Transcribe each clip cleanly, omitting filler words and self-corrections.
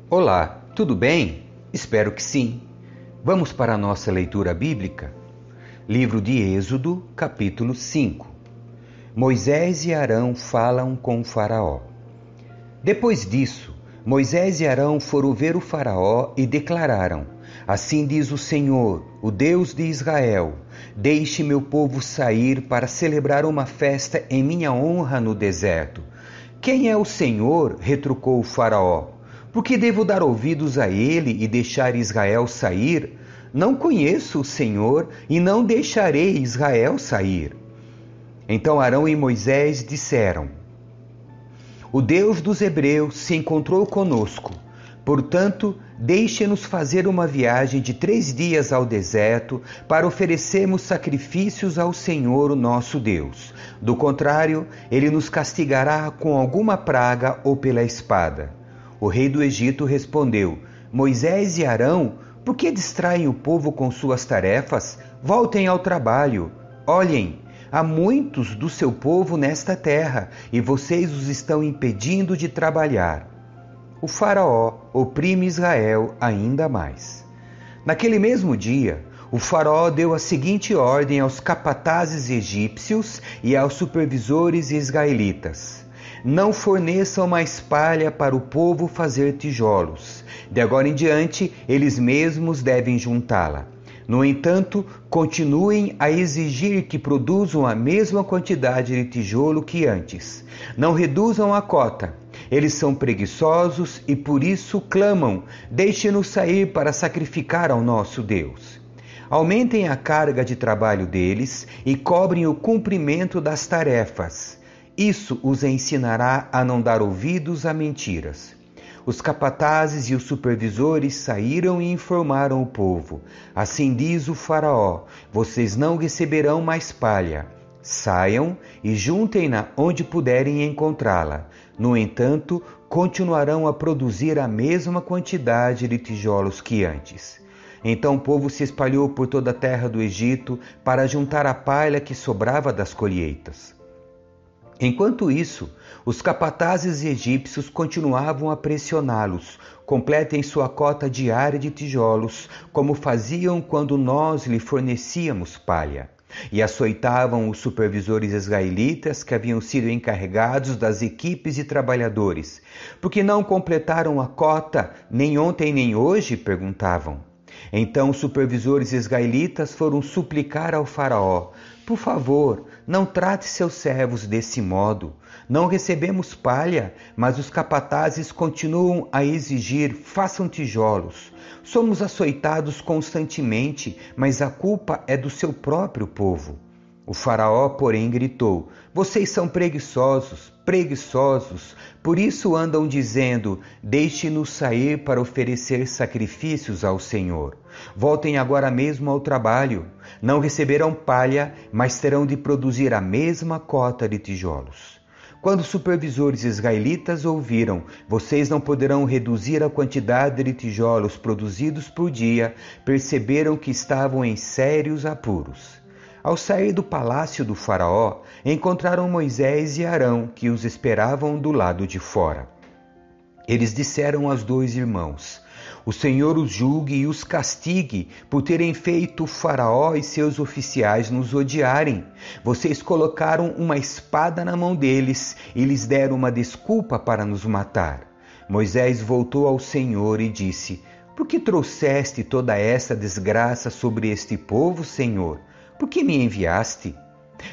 Olá, tudo bem? Espero que sim. Vamos para a nossa leitura bíblica? Livro de Êxodo, capítulo 5. Moisés e Arão falam com o Faraó. Depois disso, Moisés e Arão foram ver o Faraó e declararam: Assim diz o Senhor, o Deus de Israel: Deixe meu povo sair para celebrar uma festa em minha honra no deserto. Quem é o Senhor? Retrucou o Faraó. Por que devo dar ouvidos a ele e deixar Israel sair? Não conheço o Senhor e não deixarei Israel sair. Então Arão e Moisés disseram: O Deus dos Hebreus se encontrou conosco. Portanto, deixe-nos fazer uma viagem de 3 dias ao deserto para oferecermos sacrifícios ao Senhor, o nosso Deus. Do contrário, ele nos castigará com alguma praga ou pela espada. O rei do Egito respondeu: Moisés e Arão, por que distraem o povo com suas tarefas? Voltem ao trabalho. Olhem, há muitos do seu povo nesta terra e vocês os estão impedindo de trabalhar. O Faraó oprime Israel ainda mais. Naquele mesmo dia, o Faraó deu a seguinte ordem aos capatazes egípcios e aos supervisores israelitas: Não forneçam mais palha para o povo fazer tijolos. De agora em diante, eles mesmos devem juntá-la. No entanto, continuem a exigir que produzam a mesma quantidade de tijolo que antes. Não reduzam a cota. Eles são preguiçosos e por isso clamam: Deixe-nos sair para sacrificar ao nosso Deus. Aumentem a carga de trabalho deles e cobrem o cumprimento das tarefas. Isso os ensinará a não dar ouvidos a mentiras. Os capatazes e os supervisores saíram e informaram o povo: Assim diz o Faraó: Vocês não receberão mais palha. Saiam e juntem-na onde puderem encontrá-la. No entanto, continuarão a produzir a mesma quantidade de tijolos que antes. Então o povo se espalhou por toda a terra do Egito para juntar a palha que sobrava das colheitas. Enquanto isso, os capatazes egípcios continuavam a pressioná-los: Completem sua cota diária de tijolos, como faziam quando nós lhe fornecíamos palha. E açoitavam os supervisores israelitas que haviam sido encarregados das equipes de trabalhadores. Por que não completaram a cota, nem ontem nem hoje? Perguntavam. Então os supervisores israelitas foram suplicar ao Faraó: Por favor, não trate seus servos desse modo. Não recebemos palha, mas os capatazes continuam a exigir: Façam tijolos. Somos açoitados constantemente, mas a culpa é do seu próprio povo. O Faraó, porém, gritou: Vocês são preguiçosos, preguiçosos, por isso andam dizendo: Deixe-nos sair para oferecer sacrifícios ao Senhor. Voltem agora mesmo ao trabalho. Não receberão palha, mas terão de produzir a mesma cota de tijolos. Quando os supervisores israelitas ouviram: Vocês não poderão reduzir a quantidade de tijolos produzidos por dia, perceberam que estavam em sérios apuros. Ao sair do palácio do Faraó, encontraram Moisés e Arão, que os esperavam do lado de fora. Eles disseram aos 2 irmãos: O Senhor os julgue e os castigue por terem feito o Faraó e seus oficiais nos odiarem. Vocês colocaram uma espada na mão deles e lhes deram uma desculpa para nos matar. Moisés voltou ao Senhor e disse: Por que trouxeste toda essa desgraça sobre este povo, Senhor? Por que me enviaste?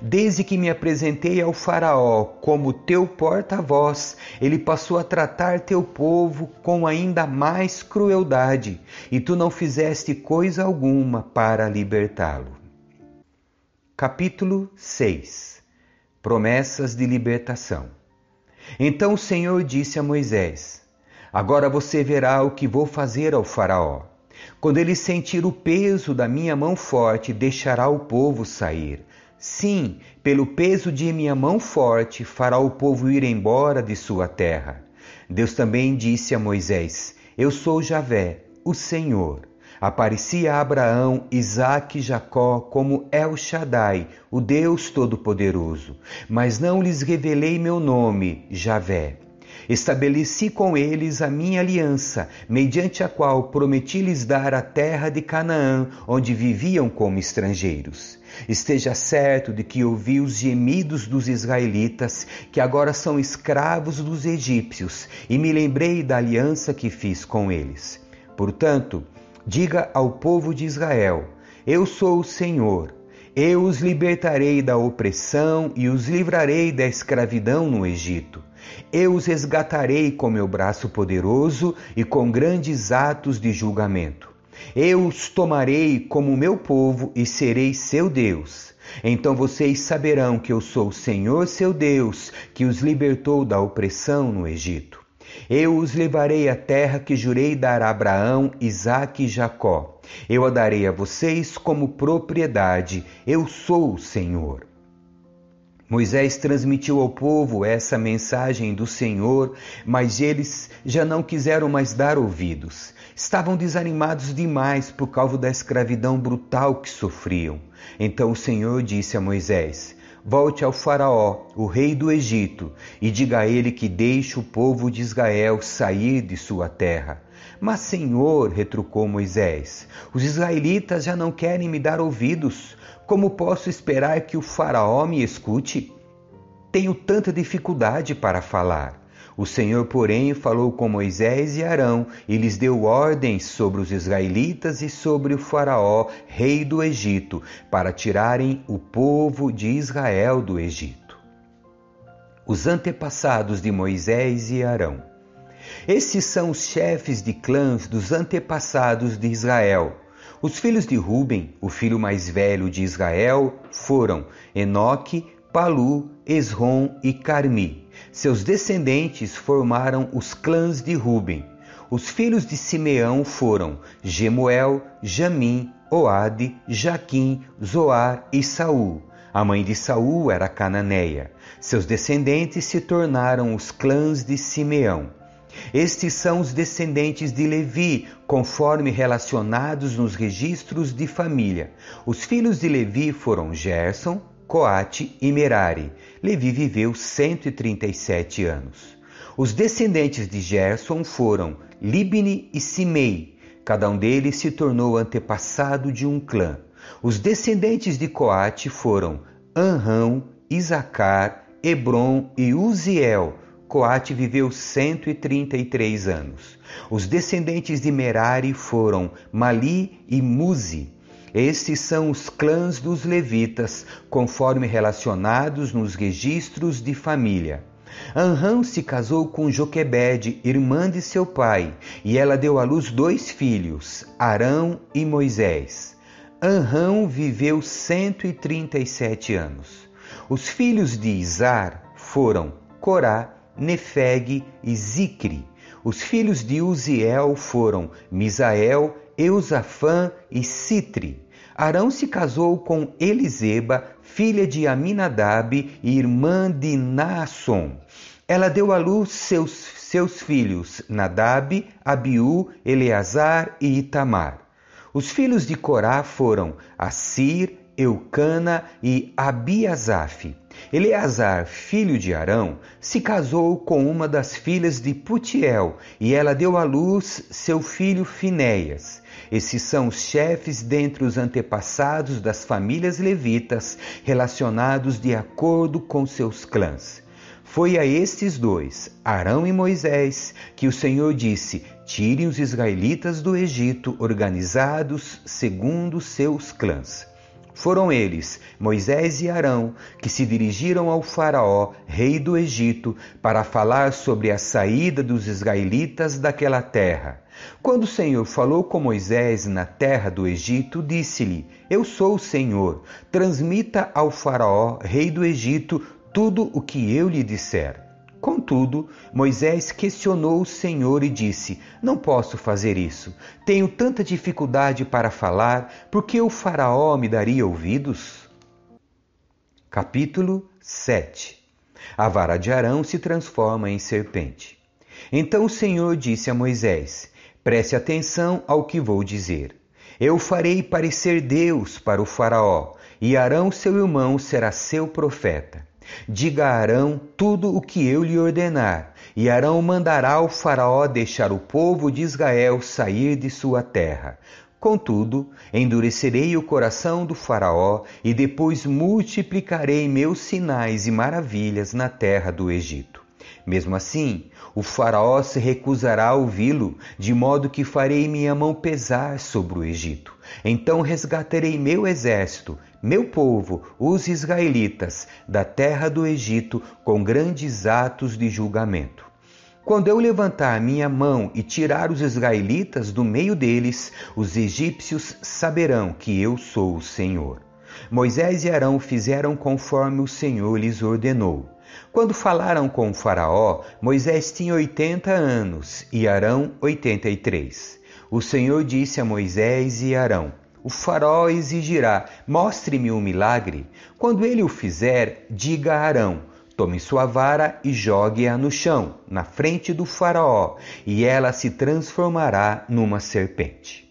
Desde que me apresentei ao Faraó como teu porta-voz, ele passou a tratar teu povo com ainda mais crueldade, e tu não fizeste coisa alguma para libertá-lo. Capítulo 6. Promessas de libertação. Então o Senhor disse a Moisés: Agora você verá o que vou fazer ao Faraó. Quando ele sentir o peso da minha mão forte, deixará o povo sair. Sim, pelo peso de minha mão forte, fará o povo ir embora de sua terra. Deus também disse a Moisés: Eu sou Javé, o Senhor. Apareci a Abraão, Isaque e Jacó como El Shaddai, o Deus Todo-Poderoso, mas não lhes revelei meu nome, Javé. Estabeleci com eles a minha aliança, mediante a qual prometi lhes dar a terra de Canaã, onde viviam como estrangeiros. Esteja certo de que ouvi os gemidos dos israelitas, que agora são escravos dos egípcios, e me lembrei da aliança que fiz com eles. Portanto, diga ao povo de Israel: eu sou o Senhor. Eu os libertarei da opressão e os livrarei da escravidão no Egito. Eu os resgatarei com meu braço poderoso e com grandes atos de julgamento. Eu os tomarei como meu povo e serei seu Deus. Então vocês saberão que eu sou o Senhor seu Deus, que os libertou da opressão no Egito. Eu os levarei à terra que jurei dar a Abraão, Isaque e Jacó. Eu a darei a vocês como propriedade. Eu sou o Senhor. Moisés transmitiu ao povo essa mensagem do Senhor, mas eles já não quiseram mais dar ouvidos. Estavam desanimados demais por causa da escravidão brutal que sofriam. Então o Senhor disse a Moisés: volte ao faraó, o rei do Egito, e diga a ele que deixe o povo de Israel sair de sua terra. Mas, Senhor, retrucou Moisés, os israelitas já não querem me dar ouvidos. Como posso esperar que o faraó me escute? Tenho tanta dificuldade para falar. O Senhor, porém, falou com Moisés e Arão e lhes deu ordens sobre os israelitas e sobre o faraó, rei do Egito, para tirarem o povo de Israel do Egito. Os antepassados de Moisés e Arão. Esses são os chefes de clãs dos antepassados de Israel. Os filhos de Ruben, o filho mais velho de Israel, foram Enoque, Palu, Esrom e Carmi. Seus descendentes formaram os clãs de Ruben. Os filhos de Simeão foram Gemuel, Jamim, Oade, Jaquim, Zoar e Saul. A mãe de Saul era cananeia. Seus descendentes se tornaram os clãs de Simeão. Estes são os descendentes de Levi, conforme relacionados nos registros de família. Os filhos de Levi foram Gerson, Coate e Merari. Levi viveu 137 anos. Os descendentes de Gerson foram Libni e Simei. Cada um deles se tornou antepassado de um clã. Os descendentes de Coate foram Anrão, Isacar, Hebron e Uziel. Coate viveu 133 anos. Os descendentes de Merari foram Mali e Muzi. Estes são os clãs dos levitas, conforme relacionados nos registros de família. Anrão se casou com Joquebede, irmã de seu pai, e ela deu à luz 2 filhos, Arão e Moisés. Anrão viveu 137 anos. Os filhos de Izar foram Corá, Nefeg e Zicri. Os filhos de Uziel foram Misael, Eusafã e Citri. Arão se casou com Eliseba, filha de Aminadab e irmã de Naasson. Ela deu à luz seus filhos Nadab, Abiú, Eleazar e Itamar. Os filhos de Corá foram Assir, Eucana e Abiasaf. Eleazar, filho de Arão, se casou com uma das filhas de Putiel e ela deu à luz seu filho Finéias. Esses são os chefes dentre os antepassados das famílias levitas, relacionados de acordo com seus clãs. Foi a estes 2, Arão e Moisés, que o Senhor disse: tirem os israelitas do Egito, organizados segundo seus clãs. Foram eles, Moisés e Arão, que se dirigiram ao faraó, rei do Egito, para falar sobre a saída dos israelitas daquela terra. Quando o Senhor falou com Moisés na terra do Egito, disse-lhe: eu sou o Senhor, transmita ao faraó, rei do Egito, tudo o que eu lhe disser. Contudo, Moisés questionou o Senhor e disse: não posso fazer isso. Tenho tanta dificuldade para falar, por que o faraó me daria ouvidos? Capítulo 7. A vara de Arão se transforma em serpente. Então o Senhor disse a Moisés: preste atenção ao que vou dizer. Eu farei parecer Deus para o faraó, e Arão, seu irmão, será seu profeta. Diga a Arão tudo o que eu lhe ordenar, e Arão mandará ao faraó deixar o povo de Israel sair de sua terra. Contudo, endurecerei o coração do faraó e depois multiplicarei meus sinais e maravilhas na terra do Egito. Mesmo assim, o faraó se recusará a ouvi-lo, de modo que farei minha mão pesar sobre o Egito. Então resgatarei meu exército, meu povo, os israelitas, da terra do Egito com grandes atos de julgamento. Quando eu levantar minha mão e tirar os israelitas do meio deles, os egípcios saberão que eu sou o Senhor. Moisés e Arão fizeram conforme o Senhor lhes ordenou. Quando falaram com o faraó, Moisés tinha 80 anos e Arão 83. O Senhor disse a Moisés e Arão: o faraó exigirá, mostre-me um milagre. Quando ele o fizer, diga a Arão: tome sua vara e jogue-a no chão, na frente do faraó, e ela se transformará numa serpente.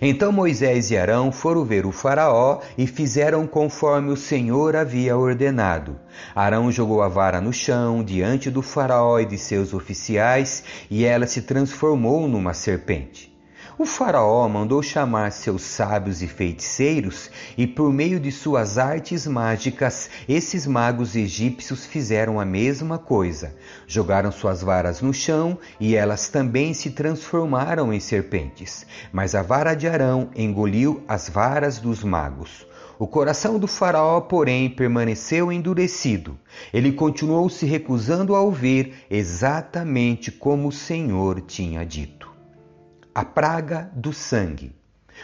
Então Moisés e Arão foram ver o faraó e fizeram conforme o Senhor havia ordenado. Arão jogou a vara no chão, diante do faraó e de seus oficiais, e ela se transformou numa serpente. O faraó mandou chamar seus sábios e feiticeiros, e por meio de suas artes mágicas, esses magos egípcios fizeram a mesma coisa. Jogaram suas varas no chão, e elas também se transformaram em serpentes. Mas a vara de Arão engoliu as varas dos magos. O coração do faraó, porém, permaneceu endurecido. Ele continuou se recusando a ouvir, exatamente como o Senhor tinha dito. A praga do sangue.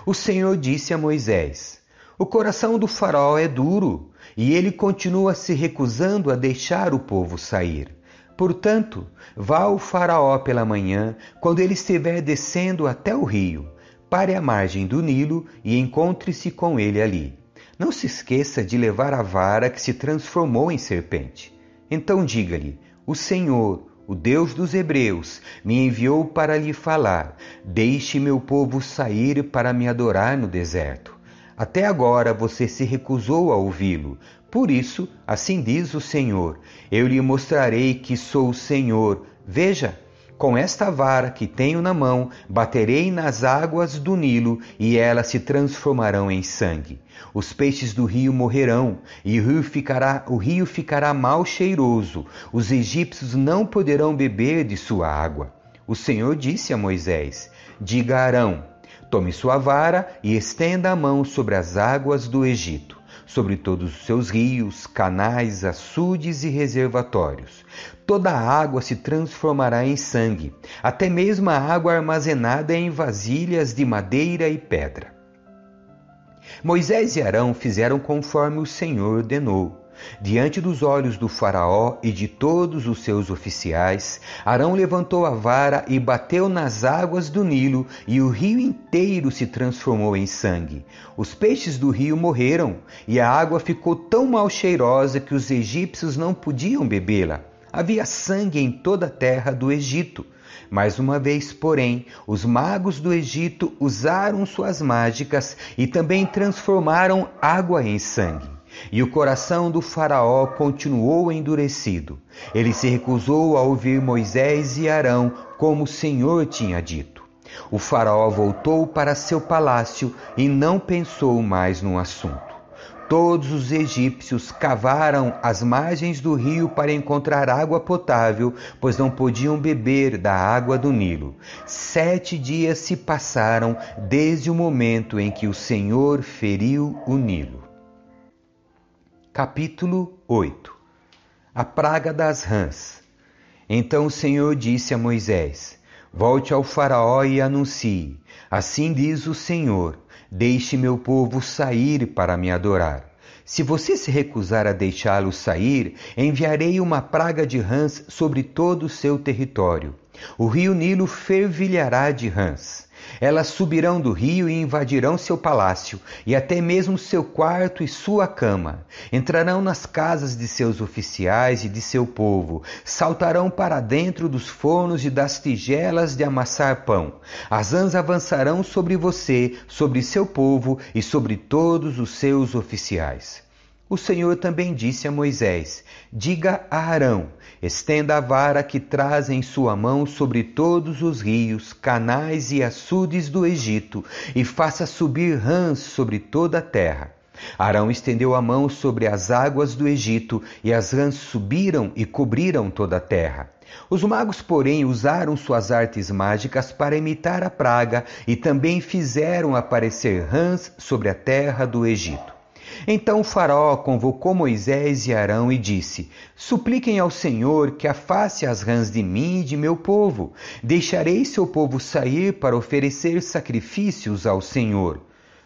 O Senhor disse a Moisés: o coração do faraó é duro, e ele continua se recusando a deixar o povo sair. Portanto, vá ao faraó pela manhã, quando ele estiver descendo até o rio. Pare à margem do Nilo e encontre-se com ele ali. Não se esqueça de levar a vara que se transformou em serpente. Então diga-lhe: o Senhor, o Deus dos Hebreus, me enviou para lhe falar: deixe meu povo sair para me adorar no deserto. Até agora você se recusou a ouvi-lo. Por isso, assim diz o Senhor: eu lhe mostrarei que sou o Senhor. Veja, com esta vara que tenho na mão, baterei nas águas do Nilo e elas se transformarão em sangue. Os peixes do rio morrerão e o rio ficará mal cheiroso. Os egípcios não poderão beber de sua água. O Senhor disse a Moisés: diga a Arão: tome sua vara e estenda a mão sobre as águas do Egito, sobre todos os seus rios, canais, açudes e reservatórios. Toda a água se transformará em sangue, até mesmo a água armazenada em vasilhas de madeira e pedra. Moisés e Arão fizeram conforme o Senhor ordenou. Diante dos olhos do faraó e de todos os seus oficiais, Arão levantou a vara e bateu nas águas do Nilo, e o rio inteiro se transformou em sangue. Os peixes do rio morreram, e a água ficou tão mal cheirosa que os egípcios não podiam bebê-la. Havia sangue em toda a terra do Egito. Mais uma vez, porém, os magos do Egito usaram suas mágicas e também transformaram água em sangue. E o coração do faraó continuou endurecido. Ele se recusou a ouvir Moisés e Arão, como o Senhor tinha dito. O faraó voltou para seu palácio e não pensou mais no assunto. Todos os egípcios cavaram as margens do rio para encontrar água potável, pois não podiam beber da água do Nilo. 7 dias se passaram desde o momento em que o Senhor feriu o Nilo. Capítulo 8. A praga das rãs. Então o Senhor disse a Moisés: volte ao faraó e anuncie: assim diz o Senhor, deixe meu povo sair para me adorar. Se você se recusar a deixá-los sair, enviarei uma praga de rãs sobre todo o seu território. O rio Nilo fervilhará de rãs. Elas subirão do rio e invadirão seu palácio, e até mesmo seu quarto e sua cama. Entrarão nas casas de seus oficiais e de seu povo. Saltarão para dentro dos fornos e das tigelas de amassar pão. As rãs avançarão sobre você, sobre seu povo e sobre todos os seus oficiais. O Senhor também disse a Moisés: diga a Arão: Estenda a vara que traz em sua mão sobre todos os rios, canais e açudes do Egito, e faça subir rãs sobre toda a terra. Arão estendeu a mão sobre as águas do Egito, e as rãs subiram e cobriram toda a terra. Os magos, porém, usaram suas artes mágicas para imitar a praga e também fizeram aparecer rãs sobre a terra do Egito. Então o faraó convocou Moisés e Arão e disse: Supliquem ao Senhor que afaste as rãs de mim e de meu povo. Deixarei seu povo sair para oferecer sacrifícios ao Senhor.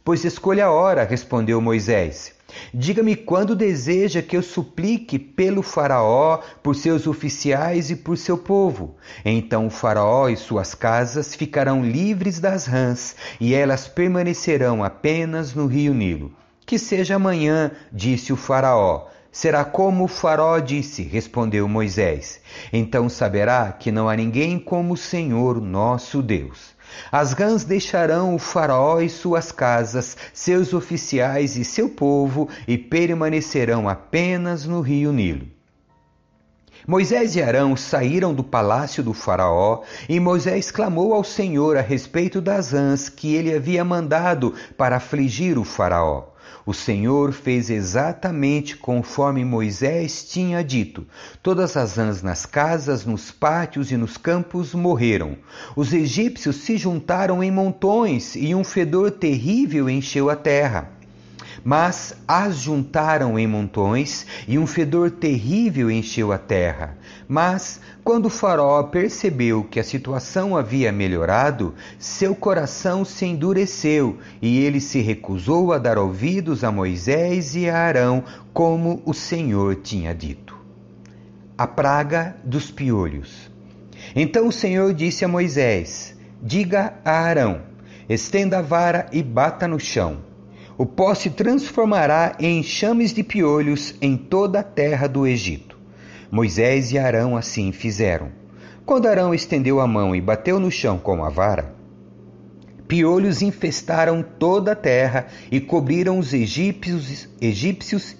Pois escolha a hora, respondeu Moisés. Diga-me quando deseja que eu suplique pelo faraó, por seus oficiais e por seu povo. Então o faraó e suas casas ficarão livres das rãs, e elas permanecerão apenas no rio Nilo. Que seja amanhã, disse o faraó. Será como o faraó disse, respondeu Moisés. Então saberá que não há ninguém como o Senhor nosso Deus. As rãs deixarão o faraó e suas casas, seus oficiais e seu povo, e permanecerão apenas no rio Nilo. Moisés e Arão saíram do palácio do faraó, e Moisés clamou ao Senhor a respeito das rãs que ele havia mandado para afligir o faraó. O Senhor fez exatamente conforme Moisés tinha dito. Todas as rãs nas casas, nos pátios e nos campos morreram. Os egípcios se juntaram em montões e um fedor terrível encheu a terra. Mas as juntaram em montões e um fedor terrível encheu a terra. Mas, quando o faraó percebeu que a situação havia melhorado, seu coração se endureceu e ele se recusou a dar ouvidos a Moisés e a Arão, como o Senhor tinha dito. A praga dos piolhos. Então o Senhor disse a Moisés: Diga a Arão: estenda a vara e bata no chão. O pó se transformará em enxames de piolhos em toda a terra do Egito. Moisés e Arão assim fizeram. Quando Arão estendeu a mão e bateu no chão com a vara, piolhos infestaram toda a terra e cobriram os egípcios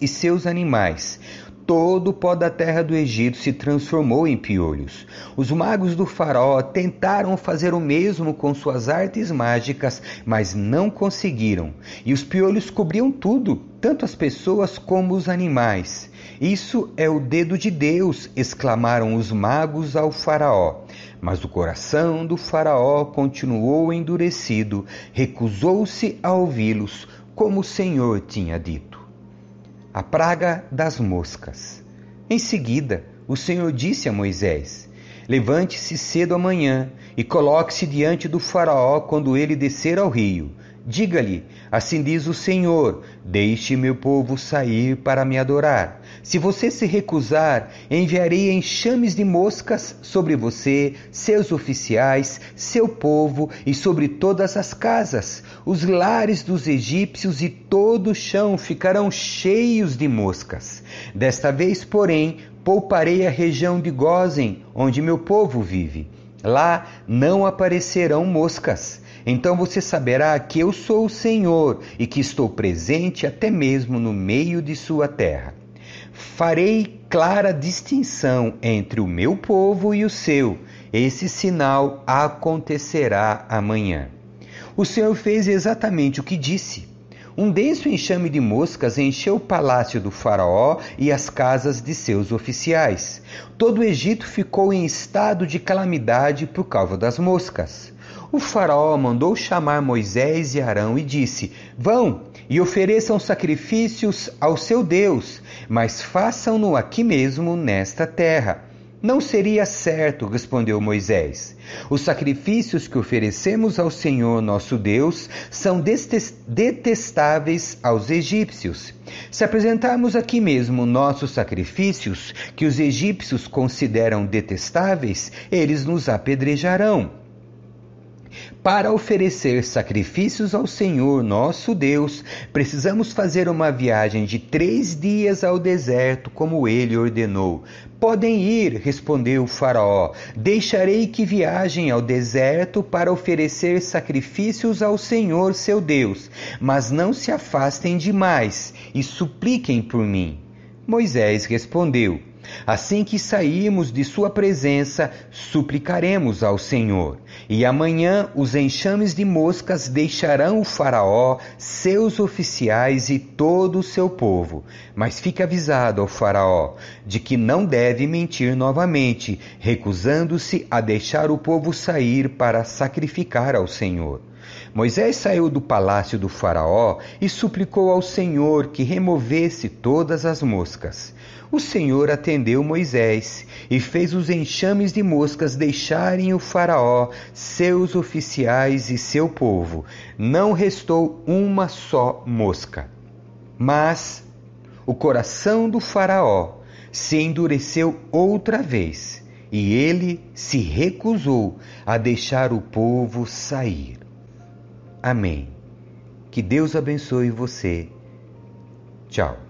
e seus animais. Todo o pó da terra do Egito se transformou em piolhos. Os magos do faraó tentaram fazer o mesmo com suas artes mágicas, mas não conseguiram. E os piolhos cobriam tudo, tanto as pessoas como os animais. Isso é o dedo de Deus, exclamaram os magos ao faraó. Mas o coração do faraó continuou endurecido, recusou-se a ouvi-los, como o Senhor tinha dito. A praga das moscas. Em seguida, o Senhor disse a Moisés: Levante-se cedo amanhã e coloque-se diante do faraó quando ele descer ao rio. Diga-lhe: assim diz o Senhor, deixe meu povo sair para me adorar. Se você se recusar, enviarei enxames de moscas sobre você, seus oficiais, seu povo e sobre todas as casas. Os lares dos egípcios e todo o chão ficarão cheios de moscas. Desta vez, porém, pouparei a região de Gósen, onde meu povo vive. Lá não aparecerão moscas. Então você saberá que eu sou o Senhor e que estou presente até mesmo no meio de sua terra. Farei clara distinção entre o meu povo e o seu. Esse sinal acontecerá amanhã. O Senhor fez exatamente o que disse. Um denso enxame de moscas encheu o palácio do faraó e as casas de seus oficiais. Todo o Egito ficou em estado de calamidade por causa das moscas. O faraó mandou chamar Moisés e Arão e disse: Vão e ofereçam sacrifícios ao seu Deus, mas façam-no aqui mesmo nesta terra. Não seria certo, respondeu Moisés. Os sacrifícios que oferecemos ao Senhor nosso Deus são detestáveis aos egípcios. Se apresentarmos aqui mesmo nossos sacrifícios, que os egípcios consideram detestáveis, eles nos apedrejarão. Para oferecer sacrifícios ao Senhor nosso Deus, precisamos fazer uma viagem de 3 dias ao deserto, como ele ordenou. Podem ir, respondeu o faraó. Deixarei que viajem ao deserto para oferecer sacrifícios ao Senhor seu Deus, mas não se afastem demais e supliquem por mim. Moisés respondeu: assim que sairmos de sua presença, suplicaremos ao Senhor. E amanhã os enxames de moscas deixarão o faraó, seus oficiais e todo o seu povo. Mas fique avisado ao faraó de que não deve mentir novamente, recusando-se a deixar o povo sair para sacrificar ao Senhor. Moisés saiu do palácio do faraó e suplicou ao Senhor que removesse todas as moscas. O Senhor atendeu Moisés e fez os enxames de moscas deixarem o faraó, seus oficiais e seu povo. Não restou uma só mosca. Mas o coração do faraó se endureceu outra vez e ele se recusou a deixar o povo sair. Amém. Que Deus abençoe você. Tchau.